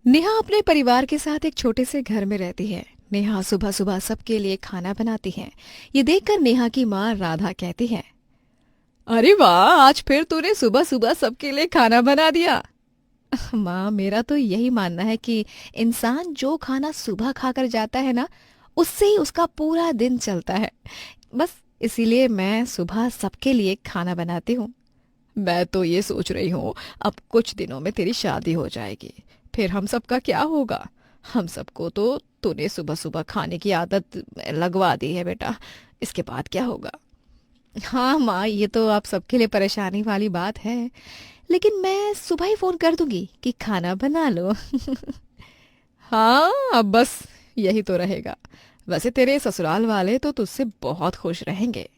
नेहा अपने परिवार के साथ एक छोटे से घर में रहती है। नेहा सुबह सुबह सबके लिए खाना बनाती है। ये देखकर नेहा की माँ राधा कहती है, अरे वाह, आज फिर तूने सुबह सुबह सबके लिए खाना बना दिया। माँ, मेरा तो यही मानना है कि इंसान जो खाना सुबह खाकर जाता है ना, उससे ही उसका पूरा दिन चलता है। बस इसीलिए मैं सुबह सबके लिए खाना बनाती हूँ। मैं तो ये सोच रही हूँ, अब कुछ दिनों में तेरी शादी हो जाएगी, फिर हम सबका क्या होगा। हम सबको तो तूने सुबह सुबह खाने की आदत लगवा दी है बेटा, इसके बाद क्या होगा। हाँ माँ, ये तो आप सबके लिए परेशानी वाली बात है, लेकिन मैं सुबह ही फोन कर दूंगी कि खाना बना लो। हाँ, अब बस यही तो रहेगा। वैसे तेरे ससुराल वाले तो तुझसे बहुत खुश रहेंगे।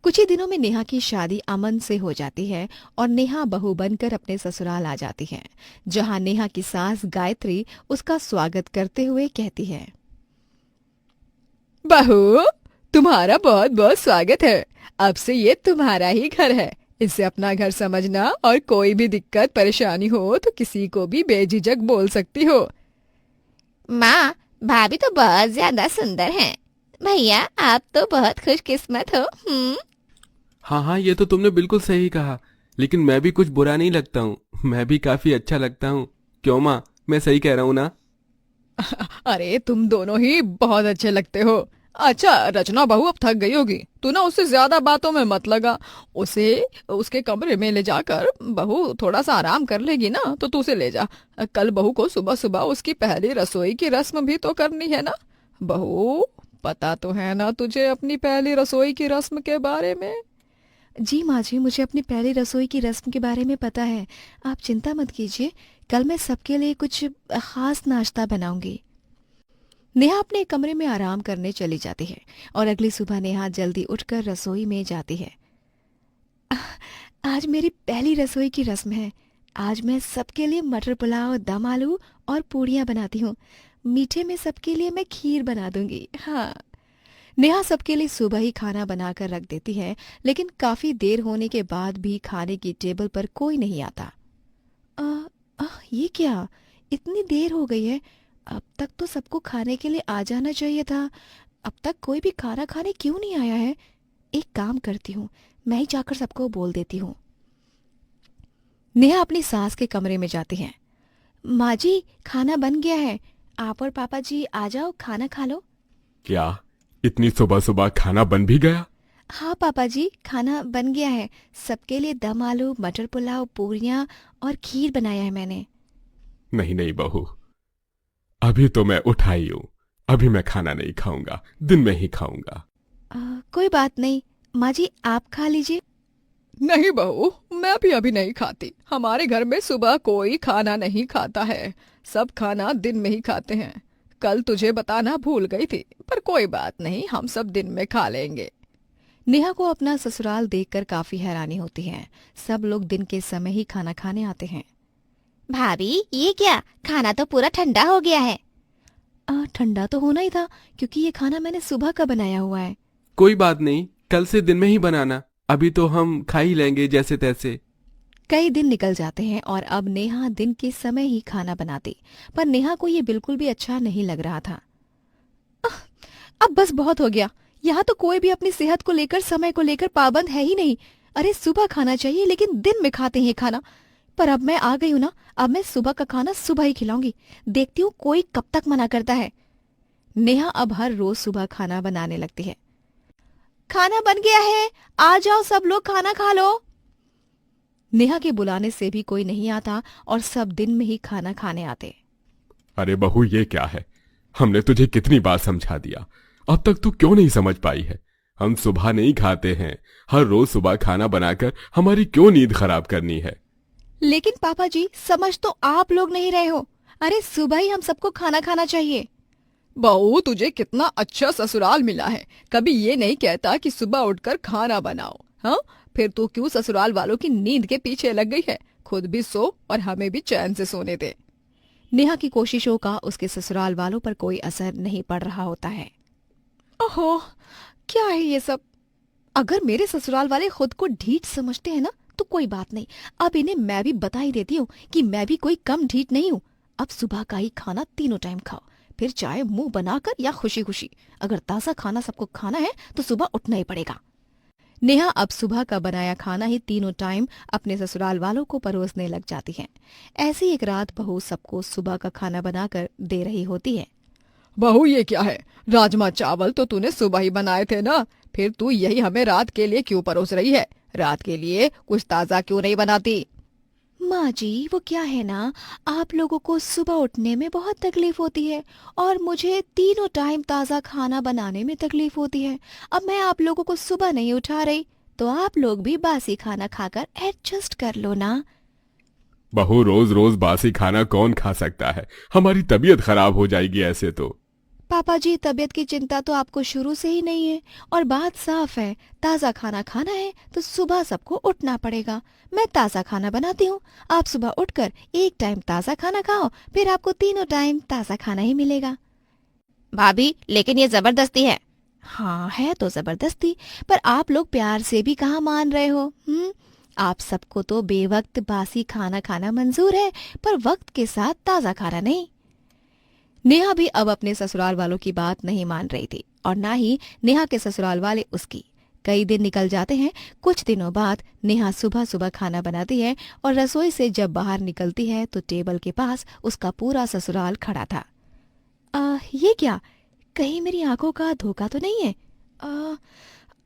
कुछ ही दिनों में नेहा की शादी अमन से हो जाती है और नेहा बहू बनकर अपने ससुराल आ जाती है, जहां नेहा की सास गायत्री उसका स्वागत करते हुए कहती है, बहू, तुम्हारा बहुत बहुत स्वागत है। अब से ये तुम्हारा ही घर है, इसे अपना घर समझना और कोई भी दिक्कत परेशानी हो तो किसी को भी बेझिझक बोल सकती हो। माँ, भाभी तो बहुत ज्यादा सुंदर हैं। भैया, आप तो बहुत खुशकिस्मत हो। हाँ हाँ, ये तो तुमने बिल्कुल सही कहा। लेकिन मैं भी कुछ बुरा नहीं लगता हूँ, मैं भी काफी अच्छा लगता हूँ। क्यों माँ, मैं सही कह रहा हूँ ना? अरे तुम दोनों ही बहुत अच्छे लगते हो। अच्छा रचना बहू, अब थक गई होगी, तू ना उससे ज्यादा बातों में मत लगा। उसे उसके कमरे में ले जाकर बहू थोड़ा सा आराम कर लेगी ना, तो तू उसे ले जा। कल बहू को सुबह सुबह उसकी पहली रसोई की रस्म भी तो करनी है ना। बहू, पता तो है ना तुझे अपनी पहली रसोई की रस्म के बारे में। जी माँ जी, मुझे अपनी पहली रसोई की रस्म के बारे में पता है। आप चिंता मत कीजिए, कल मैं सबके लिए कुछ खास नाश्ता बनाऊंगी। नेहा अपने कमरे में आराम करने चली जाती है और अगली सुबह नेहा जल्दी उठकर रसोई में जाती है। आज मेरी पहली रसोई की रस्म है। आज मैं सबके लिए मटर पुलाव, दम आलू और पूड़ियाँ बनाती हूँ। मीठे में सबके लिए मैं खीर बना दूंगी। हाँ, नेहा सबके लिए सुबह ही खाना बनाकर रख देती है, लेकिन काफी देर होने के बाद भी खाने की टेबल पर कोई नहीं आता। आ, ये क्या, इतनी देर हो गई है। अब तक तो सबको खाने के लिए आ जाना चाहिए था। अब तक कोई भी खाना खाने क्यों नहीं आया है। एक काम करती हूँ, मैं ही जाकर सबको बोल देती हूँ। नेहा अपनी सास के कमरे में जाती है। माँ जी, खाना बन गया है, आप और पापा जी आ जाओ, खाना खा लो। क्या, इतनी सुबह सुबह खाना बन भी गया? हाँ पापा जी, खाना बन गया है। सबके लिए दम आलू, मटर पुलाव, पूरियाँ और खीर बनाया है मैंने। नहीं नहीं बहू, अभी तो मैं उठा ही हूँ। अभी मैं खाना नहीं खाऊंगा, दिन में ही खाऊंगा। कोई बात नहीं, माँ जी आप खा लीजिए। नहीं बहू, मैं भी अभी नहीं खाती। हमारे घर में सुबह कोई खाना नहीं खाता है, सब खाना दिन में ही खाते हैं। कल तुझे बताना भूल गई थी, पर कोई बात नहीं, हम सब दिन में खा लेंगे। नेहा को अपना ससुराल देखकर काफी हैरानी होती है। सब लोग दिन के समय ही खाना खाने आते हैं। भाभी, ये क्या, खाना तो पूरा ठंडा हो गया है। ठंडा तो होना ही था, क्योंकि ये खाना मैंने सुबह का बनाया हुआ है। कोई बात नहीं, कल से दिन में ही बनाना। अभी तो हम खा ही लेंगे जैसे तैसे। कई दिन निकल जाते हैं और अब नेहा दिन के समय ही खाना बनाती, पर नेहा को ये बिल्कुल भी अच्छा नहीं लग रहा था। आह, अब बस बहुत हो गया। यहाँ तो कोई भी अपनी सेहत को लेकर, समय को लेकर पाबंद है ही नहीं। अरे सुबह खाना चाहिए, लेकिन दिन में खाते हैं खाना। पर अब मैं आ गई हूँ ना, अब मैं सुबह का खाना सुबह ही खिलाऊंगी। देखती हूँ कोई कब तक मना करता है। नेहा अब हर रोज सुबह खाना बनाने लगती है। खाना बन गया है, आ जाओ सब लोग खाना खा लो। नेहा के बुलाने से भी कोई नहीं आता और सब दिन में ही खाना खाने आते। अरे बहू, ये क्या है? हमने तुझे कितनी बार समझा दिया, अब तक तू क्यों नहीं समझ पाई है? हम सुबह नहीं खाते हैं। हर रोज सुबह खाना बनाकर हमारी क्यों नींद खराब करनी है? लेकिन पापा जी, समझ तो आप लोग नहीं रहे हो। अरे सुबह ही हम सबको खाना खाना चाहिए। बहू, तुझे कितना अच्छा ससुराल मिला है, कभी ये नहीं कहता कि सुबह उठकर खाना बनाओ। हाँ, फिर तू क्यों ससुराल वालों की नींद के पीछे लग गई है। खुद भी सो और हमें भी चैन से सोने दे। नेहा की कोशिशों का उसके ससुराल वालों पर कोई असर नहीं पड़ रहा होता है। ओहो, क्या है ये सब। अगर मेरे ससुराल वाले खुद को ढीठ समझते हैं ना, तो कोई बात नहीं। अब इन्हें मैं भी बता ही देती हूँ कि मैं भी कोई कम ढीठ नहीं हूँ। अब सुबह का ही खाना तीनों टाइम खाओ, फिर चाहे मुंह बनाकर या खुशी खुशी। अगर ताज़ा खाना सबको खाना है तो सुबह उठना ही पड़ेगा। नेहा अब सुबह का बनाया खाना ही तीनों टाइम अपने ससुराल वालों को परोसने लग जाती है। ऐसी एक रात बहू सबको सुबह का खाना बनाकर दे रही होती है। बहू ये क्या है? राजमा चावल तो तूने सुबह ही बनाए थे ना, फिर तू यही हमें रात के लिए क्यों परोस रही है? रात के लिए कुछ ताज़ा क्यों नहीं बनाती? माँ जी, वो क्या है ना, आप लोगों को सुबह उठने में बहुत तकलीफ होती है और मुझे तीनों टाइम ताज़ा खाना बनाने में तकलीफ होती है। अब मैं आप लोगों को सुबह नहीं उठा रही तो आप लोग भी बासी खाना खाकर एडजस्ट कर लो ना। बहू, रोज रोज बासी खाना कौन खा सकता है? हमारी तबीयत खराब हो जाएगी ऐसे तो। पापा जी, तबीयत की चिंता तो आपको शुरू से ही नहीं है और बात साफ है, ताज़ा खाना खाना है तो सुबह सबको उठना पड़ेगा। मैं ताज़ा खाना बनाती हूँ, आप सुबह उठकर एक टाइम ताज़ा खाना खाओ, फिर आपको तीनों टाइम ताज़ा खाना ही मिलेगा। भाभी, लेकिन ये जबरदस्ती है। हाँ, है तो जबरदस्ती, पर आप लोग प्यार से भी कहाँ मान रहे हो? आप सबको तो बेवक्त बासी खाना खाना मंजूर है, पर वक्त के साथ ताज़ा खाना नहीं। नेहा भी अब अपने ससुराल वालों की बात नहीं मान रही थी और ना ही नेहा के ससुराल वाले उसकी। कई दिन निकल जाते हैं। कुछ दिनों बाद नेहा सुबह सुबह खाना बनाती है और रसोई से जब बाहर निकलती है तो टेबल के पास उसका पूरा ससुराल खड़ा था। ये क्या? कहीं मेरी आंखों का धोखा तो नहीं है?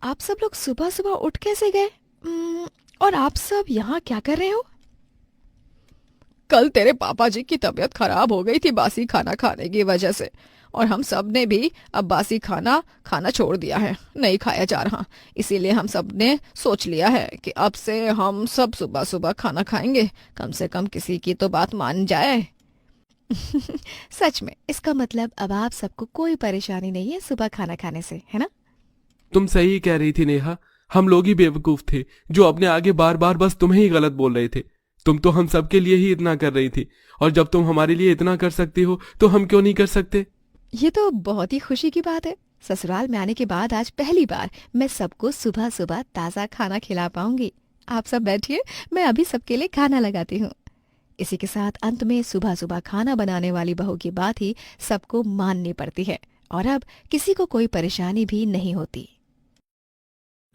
आप सब लोग सुबह सुबह उठ कैसे गए? और आप सब यहाँ क्या कर रहे हो? कल तेरे पापा जी की तबीयत खराब हो गई थी बासी खाना खाने की वजह से, और हम सब ने भी अब बासी खाना खाना छोड़ दिया है, नहीं खाया जा रहा। इसीलिए हम सब ने सोच लिया है कि अब से हम सब सुबह सुबह खाना खाएंगे, कम से कम किसी की तो बात मान जाए। सच में, इसका मतलब अब आप सबको कोई परेशानी नहीं है सुबह खाना खाने से, है ना? तुम सही कह रही थी नेहा, हम लोग ही बेवकूफ थे जो अपने आगे बार बार बस तुम्हें ही गलत बोल रहे थे। तुम तो हम सबके लिए ही इतना कर रही थी, और जब तुम हमारे लिए इतना कर सकती हो तो हम क्यों नहीं कर सकते? ये तो बहुत ही खुशी की बात है। ससुराल में आने के बाद आज पहली बार मैं सबको सुबह सुबह ताज़ा खाना खिला पाऊंगी। आप सब बैठिए, मैं अभी सबके लिए खाना लगाती हूँ। इसी के साथ अंत में सुबह सुबह खाना बनाने वाली बहू की बात ही सबको माननी पड़ती है और अब किसी को कोई परेशानी भी नहीं होती।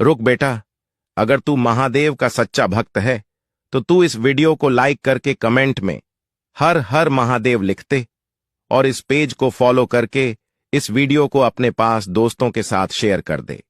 रुक बेटा, अगर तू महादेव का सच्चा भक्त है तो तू इस वीडियो को लाइक करके कमेंट में हर हर महादेव लिखते और इस पेज को फॉलो करके इस वीडियो को अपने पास दोस्तों के साथ शेयर कर दे।